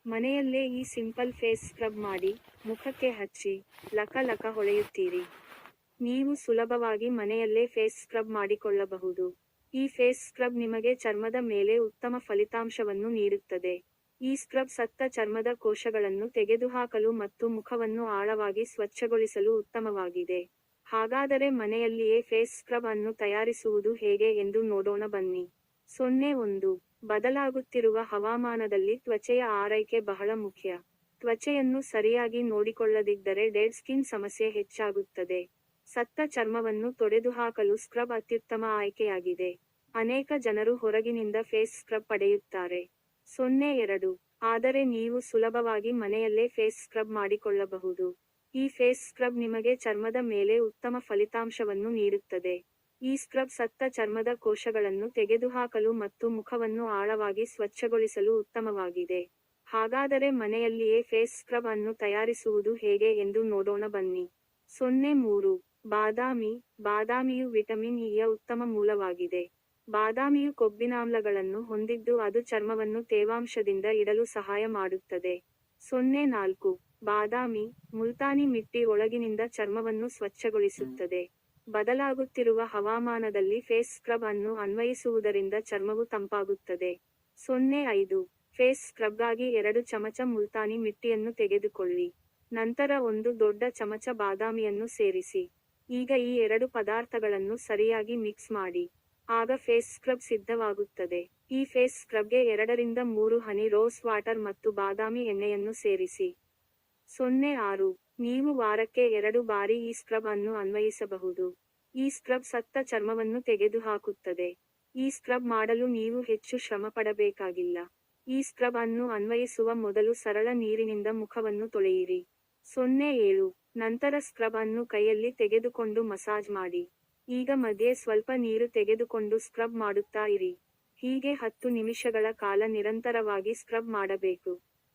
ಮನೆಯಲ್ಲೇ ಈ simple face scrub ಮಾಡಿ ಮುಖಕ್ಕೆ ಹಚ್ಚಿ ಲಕ ಲಕ ಹೊಳೆಯುತ್ತೀರಿ. ನೀವು ಸುಲಭವಾಗಿ ಮನೆಯಲ್ಲೇ ಫೇಸ್ ಸ್ಕ್ರಬ್ ಮಾಡಿಕೊಳ್ಳಬಹುದು. ಈ ಫೇಸ್ ಸ್ಕ್ರಬ್ ನಿಮಗೆ ಚರ್ಮದ ಮೇಲೆ ಉತ್ತಮ ಫಲಿತಾಂಶವನ್ನು ನೀಡುತ್ತದೆ. ಈ ಸ್ಕ್ರಬ್ ಸತ್ತ ಚರ್ಮದ ಕೋಶಗಳನ್ನು ತೆಗೆದುಹಾಕಲು ಮತ್ತು ಮುಖವನ್ನು ಆಳವಾಗಿ ಸ್ವಚ್ಛಗೊಳಿಸಲು ಉತ್ತಮವಾಗಿದೆ. ಹಾಗಾದರೆ ಮನೆಯಲ್ಲಿಯೇ ಫೇಸ್ ಸ್ಕ್ರಬ್ ಅನ್ನು ತಯಾರಿಸುವುದು ಹೇಗೆ ಎಂದು ನೋಡೋಣ ಬನ್ನಿ. 01. ಬದಲಾಗುತ್ತಿರುವ ಹವಾಮಾನದಲ್ಲಿ ತ್ವಚೆಯ ಆರೈಕೆ ಬಹಳ ಮುಖ್ಯ. ತ್ವಚೆಯನ್ನು ಸರಿಯಾಗಿ ನೋಡಿಕೊಳ್ಳದಿದ್ದರೆ ಡೆಡ್ ಸ್ಕಿನ್ ಸಮಸ್ಯೆ ಹೆಚ್ಚಾಗುತ್ತದೆ. ಸತ್ತ ಚರ್ಮವನ್ನು ತೊಡೆದುಹಾಕಲು ಸ್ಕ್ರಬ್ ಅತ್ಯುತ್ತಮ ಆಯ್ಕೆಯಾಗಿದೆ. ಅನೇಕ ಜನರು ಹೊರಗಿನಿಂದ ಫೇಸ್ ಸ್ಕ್ರಬ್ ಪಡೆಯುತ್ತಾರೆ. 02. ಆದರೆ ನೀವು ಸುಲಭವಾಗಿ ಮನೆಯಲ್ಲೇ ಫೇಸ್ ಸ್ಕ್ರಬ್ ಮಾಡಿಕೊಳ್ಳಬಹುದು. ಈ ಫೇಸ್ ಸ್ಕ್ರಬ್ ನಿಮಗೆ ಚರ್ಮದ ಮೇಲೆ ಉತ್ತಮ ಫಲಿತಾಂಶವನ್ನು ನೀಡುತ್ತದೆ. ಈ ಸ್ಕ್ರಬ್ ಸತ್ತ ಚರ್ಮದ ಕೋಶಗಳನ್ನು ತೆಗೆದುಹಾಕಲು ಮತ್ತು ಮುಖವನ್ನು ಆಳವಾಗಿ ಸ್ವಚ್ಛಗೊಳಿಸಲು ಉತ್ತಮವಾಗಿದೆ. ಹಾಗಾದರೆ ಮನೆಯಲ್ಲಿಯೇ ಫೇಸ್ ಸ್ಕ್ರಬ್ ಅನ್ನು ತಯಾರಿಸುವುದು ಹೇಗೆ ಎಂದು ನೋಡೋಣ ಬನ್ನಿ. 03. ಬಾದಾಮಿ. ಬಾದಾಮಿಯು ವಿಟಮಿನ್ ಇ ಯ ಉತ್ತಮ ಮೂಲವಾಗಿದೆ. ಬಾದಾಮಿಯು ಕೊಬ್ಬಿನಾಮ್ಲಗಳನ್ನು ಹೊಂದಿದ್ದು ಅದು ಚರ್ಮವನ್ನು ತೇವಾಂಶದಿಂದ ಇಡಲು ಸಹಾಯ ಮಾಡುತ್ತದೆ. 04. ಬಾದಾಮಿ. ಮುಲ್ತಾನಿ ಮಿಟ್ಟಿ ಒಳಗಿನಿಂದ ಚರ್ಮವನ್ನು ಸ್ವಚ್ಛಗೊಳಿಸುತ್ತದೆ. ಬದಲಾಗುತ್ತಿರುವ ಹವಾಮಾನದಲ್ಲಿ ಫೇಸ್ ಸ್ಕ್ರಬ್ ಅನ್ನು ಅನ್ವಯಿಸುವುದರಿಂದ ಚರ್ಮವು ತಂಪಾಗುತ್ತದೆ. 05. ಫೇಸ್ ಸ್ಕ್ರಬ್ಗಾಗಿ 2 ಚಮಚ ಮುಲ್ತಾನಿ ಮಿಟ್ಟಿಯನ್ನು ತೆಗೆದುಕೊಳ್ಳಿ. ನಂತರ 1 ದೊಡ್ಡ ಚಮಚ ಬಾದಾಮಿಯನ್ನು ಸೇರಿಸಿ. ಈಗ ಈ 2 ಪದಾರ್ಥಗಳನ್ನು ಸರಿಯಾಗಿ ಮಿಕ್ಸ್ ಮಾಡಿ. ಆಗ ಫೇಸ್ ಸ್ಕ್ರಬ್ ಸಿದ್ಧವಾಗುತ್ತದೆ. ಈ ಫೇಸ್ ಸ್ಕ್ರಬ್ಗೆ 2 ರಿಂದ 3 ಹನಿ ರೋಸ್ ವಾಟರ್ ಮತ್ತು ಬಾದಾಮಿ ಎಣ್ಣೆಯನ್ನು ಸೇರಿಸಿ. 06. ನೀವು ವಾರಕ್ಕೆ 2 ಬಾರಿ ಈ ಸ್ಕ್ರಬ್ ಅನ್ನು ಅನ್ವಯಿಸಬಹುದು. ಈ ಸ್ಕ್ರಬ್ ಸತ್ತ ಚರ್ಮವನ್ನು ತೆಗೆದುಹಾಕುತ್ತದೆ. ಈ ಸ್ಕ್ರಬ್ ಮಾಡಲು ನೀವು ಹೆಚ್ಚು ಶ್ರಮ ಪಡಬೇಕಾಗಿಲ್ಲ. ಈ ಸ್ಕ್ರಬ್ ಅನ್ನು ಅನ್ವಯಿಸುವ ಮೊದಲು ಸರಳ ನೀರಿನಿಂದ ಮುಖವನ್ನು ತೊಳೆಯಿರಿ. 07. ನಂತರ ಸ್ಕ್ರಬ್ ಅನ್ನು ಕೈಯಲ್ಲಿ ತೆಗೆದುಕೊಂಡು ಮಸಾಜ್ ಮಾಡಿ. ಈಗ ಮಧ್ಯೆ ಸ್ವಲ್ಪ ನೀರು ತೆಗೆದುಕೊಂಡು ಸ್ಕ್ರಬ್ ಮಾಡುತ್ತಾ ಇರಿ. ಹೀಗೆ 10 ನಿಮಿಷಗಳ ಕಾಲ ನಿರಂತರವಾಗಿ ಸ್ಕ್ರಬ್ ಮಾಡಬೇಕು.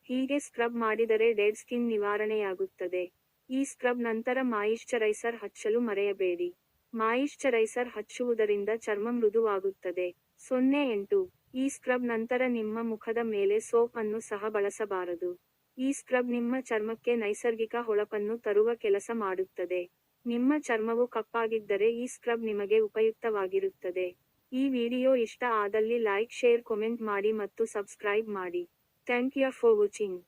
ಹೀಗೆ ಸ್ಕ್ರಬ್ ಮಾಡಿದರೆ ಡೆಡ್ ಸ್ಕಿನ್ ನಿವಾರಣೆಯಾಗುತ್ತದೆ. ಈ ಸ್ಕ್ರಬ್ ನಂತರ ಮಾಯಿಶ್ಚರೈಸರ್ ಹಚ್ಚಲು ಮರೆಯಬೇಡಿ. ಮಾಯಿಶ್ಚರೈಸರ್ ಹಚ್ಚುವುದರಿಂದ ಚರ್ಮ ಮೃದುವಾಗುತ್ತದೆ. 08. ಈ ಸ್ಕ್ರಬ್ ನಂತರ ನಿಮ್ಮ ಮುಖದ ಮೇಲೆ ಸೋಪ್ ಅನ್ನು ಸಹ ಬಳಸಬಾರದು. ಈ ಸ್ಕ್ರಬ್ ನಿಮ್ಮ ಚರ್ಮಕ್ಕೆ ನೈಸರ್ಗಿಕ ಹೊಳಪನ್ನು ತರುವ ಕೆಲಸ ಮಾಡುತ್ತದೆ. ನಿಮ್ಮ ಚರ್ಮವು ಕಪ್ಪಾಗಿದ್ದರೆ ಈ ಸ್ಕ್ರಬ್ ನಿಮಗೆ ಉಪಯುಕ್ತವಾಗಿರುತ್ತದೆ. ಈ ವಿಡಿಯೋ ಇಷ್ಟ ಆದಲ್ಲಿ ಲೈಕ್, ಶೇರ್, ಕಾಮೆಂಟ್ ಮಾಡಿ ಮತ್ತು ಸಬ್ಸ್ಕ್ರೈಬ್ ಮಾಡಿ. Thank you for watching.